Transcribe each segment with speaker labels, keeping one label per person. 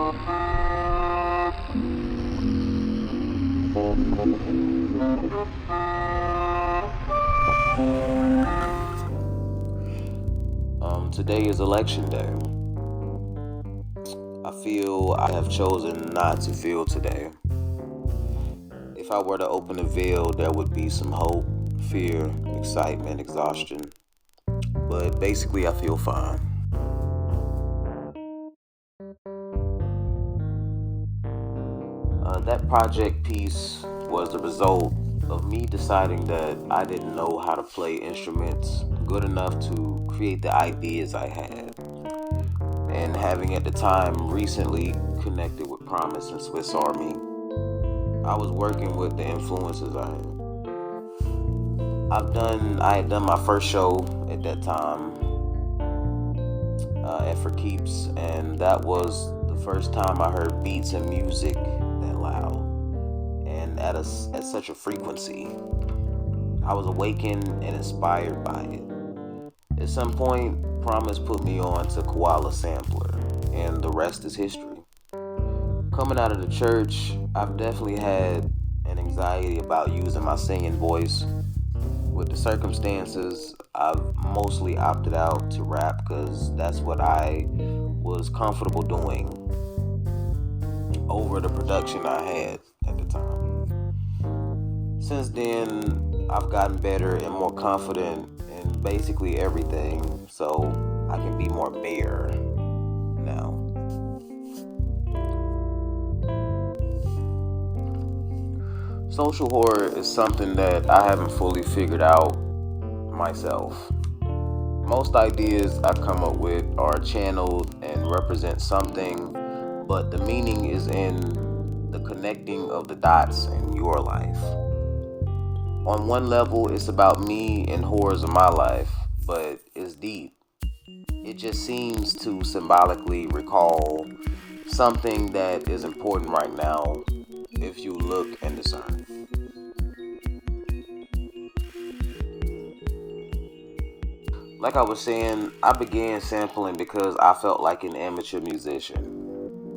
Speaker 1: Today is election day. I feel I have chosen not to feel today. If I were to open a veil, there would be some hope, fear, excitement, exhaustion. But basically, I feel fine. That project piece was the result of me deciding that I didn't know how to play instruments good enough to create the ideas I had. And having at the time recently connected with Promise and Swiss Army, I was working with the influences I had. I had done my first show at that time at For Keeps, and that was the first time I heard beats and music that loud and at such a frequency. I was awakened and inspired by it. At some point, Promise put me on to Koala Sampler, and the rest is history. Coming out of the church, I've definitely had an anxiety about using my singing voice. With the circumstances, I've mostly opted out to rap because that's what I was comfortable doing over the production I had at the time. Since then, I've gotten better and more confident in basically everything, so I can be more bare now. Social horror is something that I haven't fully figured out myself. Most ideas I come up with are channeled and represent something, but the meaning is in the connecting of the dots in your life. On one level, it's about me and horrors of my life, but it's deep. It just seems to symbolically recall something that is important right now if you look and discern. Like I was saying, I began sampling because I felt like an amateur musician.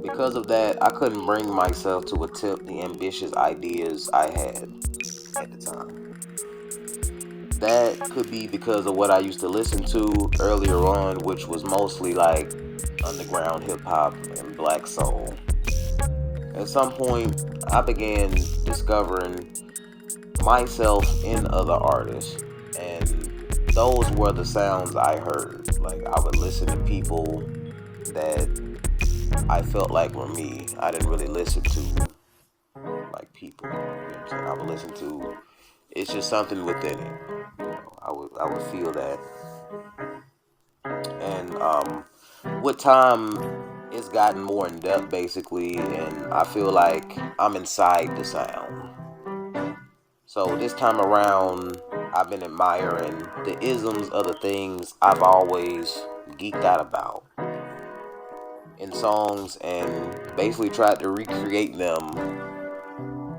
Speaker 1: Because of that, I couldn't bring myself to attempt the ambitious ideas I had at the time. That could be because of what I used to listen to earlier on, which was mostly like underground hip hop and black soul. At some point, I began discovering myself in other artists, and those were the sounds I heard. Like, I would listen to people that I felt like were me. I didn't really listen to like people. You know what I'm saying? I would listen to, it's just something within it. I would feel that. And with time, it's gotten more in depth basically, and I feel like I'm inside the sound. So this time around, I've been admiring the isms of the things I've always geeked out about in songs and basically tried to recreate them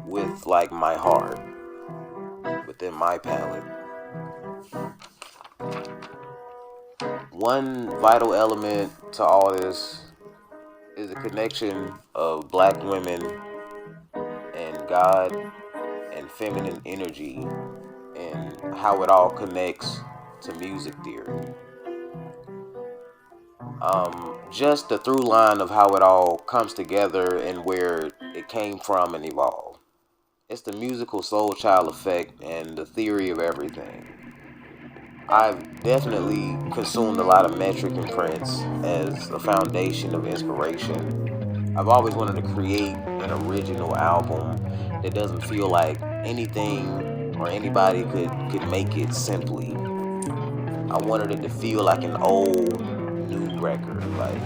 Speaker 1: with like my heart within my palette. One vital element to all this is the connection of black women and God and feminine energy and how it all connects to music theory. Just the through line of how it all comes together and where it came from and evolved. It's the musical soul child effect and the theory of everything. I've definitely consumed a lot of metric and Prince as a foundation of inspiration. I've always wanted to create an original album that doesn't feel like anything or anybody could make it simply. I wanted it to feel like an old new record, like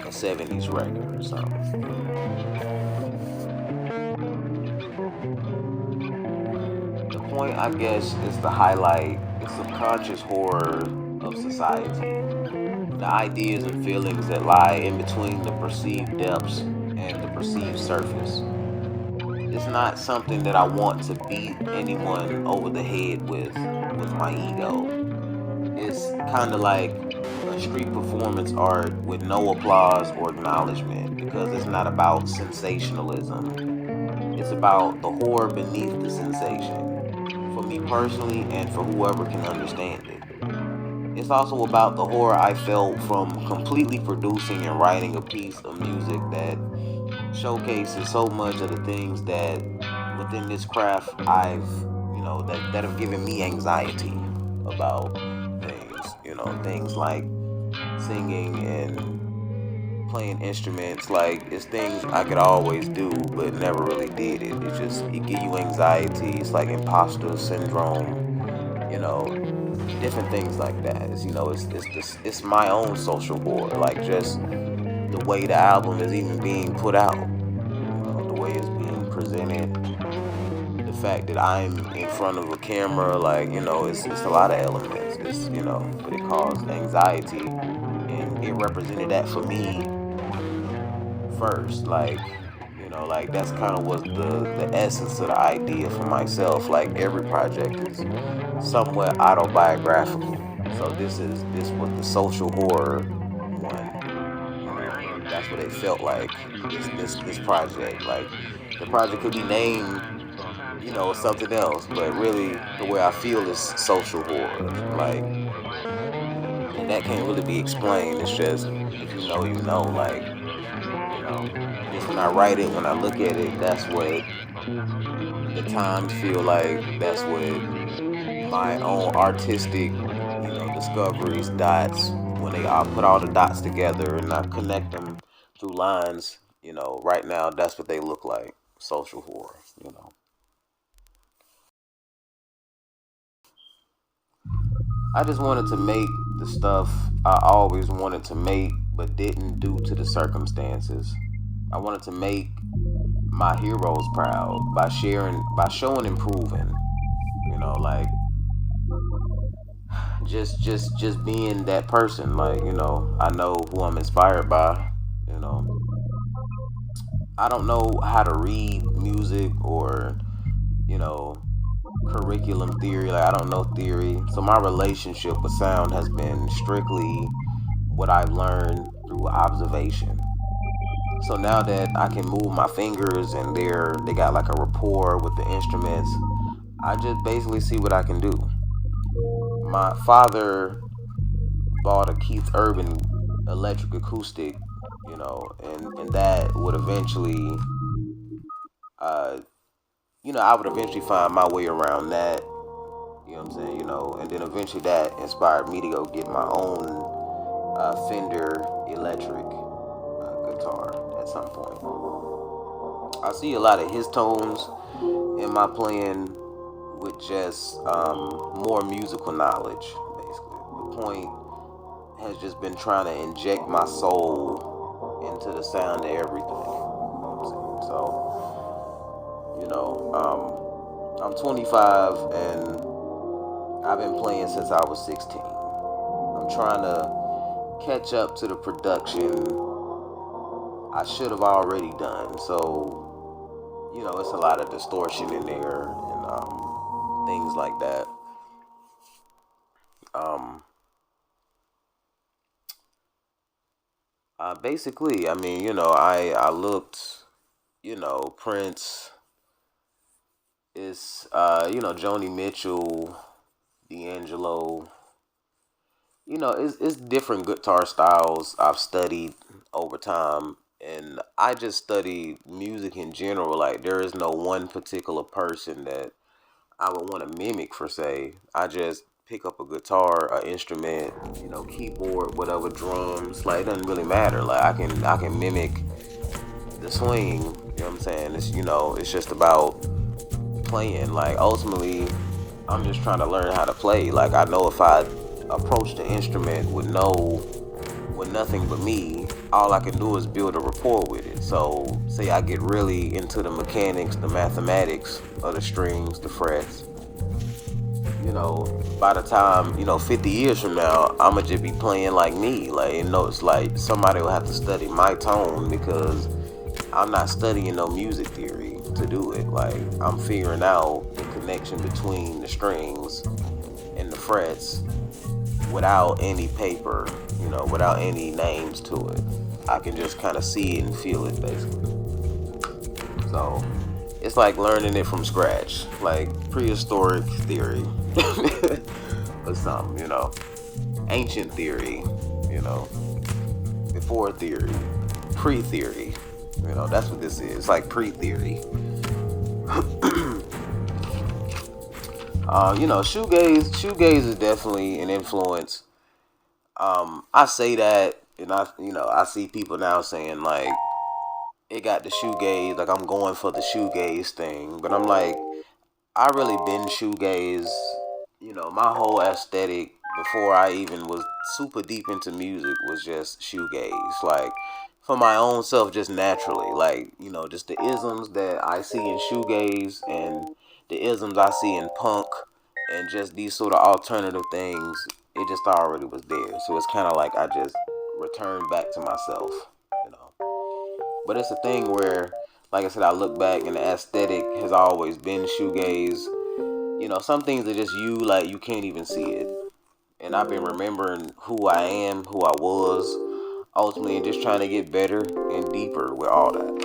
Speaker 1: a 70s record or something. The point, I guess, is to highlight the subconscious horror of society, the ideas and feelings that lie in between the perceived depths and the perceived surface. It's not something that I want to beat anyone over the head with my ego. It's kind of like a street performance art with no applause or acknowledgement, because it's not about sensationalism. It's about the horror beneath the sensation, for me personally and for whoever can understand it. It's also about the horror I felt from completely producing and writing a piece of music that showcases so much of the things that within this craft that have given me anxiety about things. Things like singing and playing instruments. Like, it's things I could always do but never really did it. It give you anxiety. It's like imposter syndrome, different things like that. It's my own social horror. Like, just the way the album is even being put out, the way it's being presented, the fact that I'm in front of a camera, like, it's a lot of elements. But it caused anxiety, and it represented that for me first. Like that's kind of was the essence of the idea for myself. Like, every project is somewhat autobiographical. So this was the social horror one. That's what it felt like. This project. Like, the project could be named, something else, but really the way I feel is social horror. Like, and that can't really be explained. It's just, if you know, you know. Like, just when I write it, when I look at it, that's what the times feel like. That's what my own artistic, discoveries, dots, when I put all the dots together and I connect them through lines, right now that's what they look like. Social horror. I just wanted to make the stuff I always wanted to make but didn't due to the circumstances. I wanted to make my heroes proud by showing and proving, like, just being that person. Like, I know who I'm inspired by. You know, I don't know how to read music or, you know, curriculum theory. Like, I don't know theory. So my relationship with sound has been strictly what I've learned through observation. So now that I can move my fingers and they got like a rapport with the instruments, I just basically see what I can do. My father bought a Keith Urban electric acoustic, and that would eventually, uh, I would eventually find my way around that. You know what I'm saying? And then eventually that inspired me to go get my own Fender electric guitar at some point. I see a lot of his tones in my playing with just more musical knowledge, basically. The point has just been trying to inject my soul into the sound of everything. You know what I'm saying? So, I'm 25 and I've been playing since I was 16. I'm trying to catch up to the production I should have already done. So, it's a lot of distortion in there and things like that. Um, Basically, I mean, I looked, Prince is, Joni Mitchell, D'Angelo. It's different guitar styles I've studied over time, and I just study music in general. Like, there is no one particular person that I would want to mimic per se. I just pick up a guitar, an instrument, keyboard, whatever, drums. Like, it doesn't really matter. Like, I can mimic the swing. You know what I'm saying? It's just about playing. Like, ultimately, I'm just trying to learn how to play. Like, I know if I approach the instrument with nothing but me, all I can do is build a rapport with it. So, say I get really into the mechanics, the mathematics of the strings, the frets. By the time, 50 years from now, I'ma just be playing like me. Like, it's like somebody will have to study my tone, because I'm not studying no music theory to do it. Like, I'm figuring out the connection between the strings and the frets without any paper without any names to it. I can just kind of see it and feel it basically. So it's like learning it from scratch, like prehistoric theory or something. Ancient theory, you know, before theory, pre-theory. That's what this is. It's like pre-theory. Shoegaze is definitely an influence. I say that, and I see people now saying like it got the shoegaze, like I'm going for the shoegaze thing, but I'm like, I really been shoegaze. My whole aesthetic before I even was super deep into music was just shoegaze. Like for my own self, just naturally. Like just the isms that I see in shoegaze and the isms I see in punk and just these sort of alternative things. It just already was there. So it's kind of like I just returned back to myself. You know. But it's a thing where, like I said, I look back and the aesthetic has always been shoegaze. Some things are just you, like you can't even see it. And I've been remembering who I am, who I was, ultimately, and just trying to get better and deeper with all that.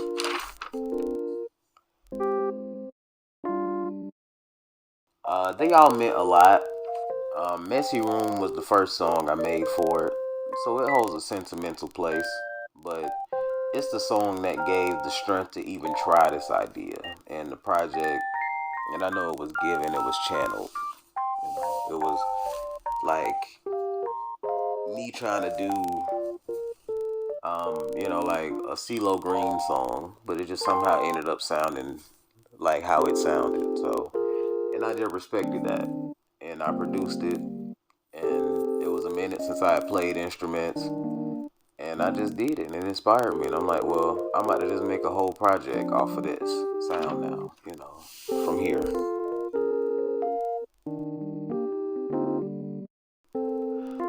Speaker 1: They all meant a lot. Messy Room was the first song I made for it, so it holds a sentimental place. But it's the song that gave the strength to even try this idea. And the project, and I know it was given, it was channeled. It was like me trying to do, like a CeeLo Green song, but it just somehow ended up sounding like how it sounded. So, and I just respected that. And I produced it, and it was a minute since I had played instruments, and I just did it, and it inspired me. And I'm like, well, I'm about to just make a whole project off of this sound now, from here.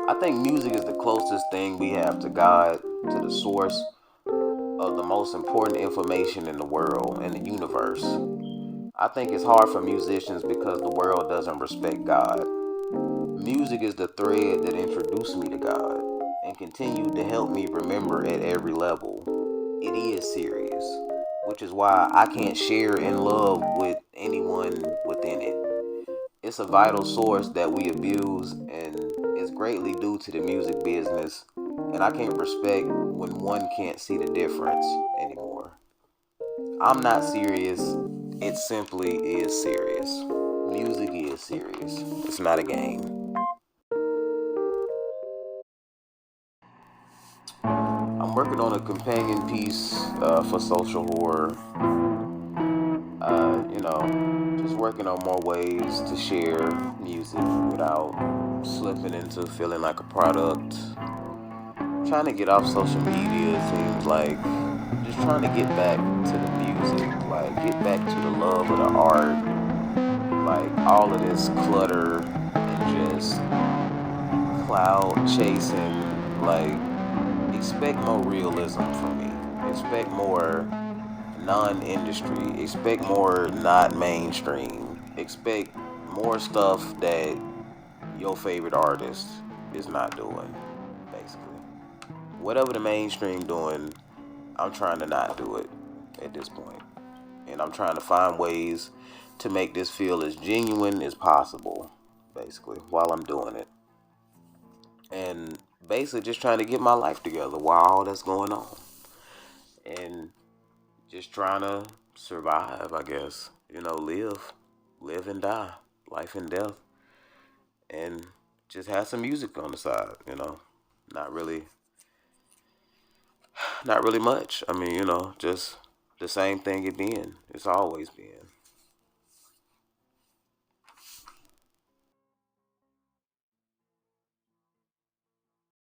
Speaker 1: I think music is the closest thing we have to God, to the source of the most important information in the world and the universe. I think it's hard for musicians because the world doesn't respect God. Music is the thread that introduced me to God and continued to help me remember at every level. It is serious, which is why I can't share in love with anyone within it. It's a vital source that we abuse, and it's greatly due to the music business. And I can't respect when one can't see the difference anymore. I'm not serious. It simply is serious. Music is serious. It's not a game. I'm working on a companion piece for social horror. Just working on more ways to share music without slipping into feeling like a product. Trying to get off social media, it seems like just trying to get back to the music, like get back to the love of the art, like all of this clutter and just cloud chasing, like expect more realism from me. Expect more non-industry. Expect more not mainstream. Expect more stuff that your favorite artist is not doing, basically. Whatever the mainstream doing, I'm trying to not do it at this point. And I'm trying to find ways to make this feel as genuine as possible, basically, while I'm doing it. And basically just trying to get my life together while all that's going on. And just trying to survive, I guess. Live and die, life and death. And just have some music on the side. Not really, not really much. I mean, just the same thing it been. It's always been.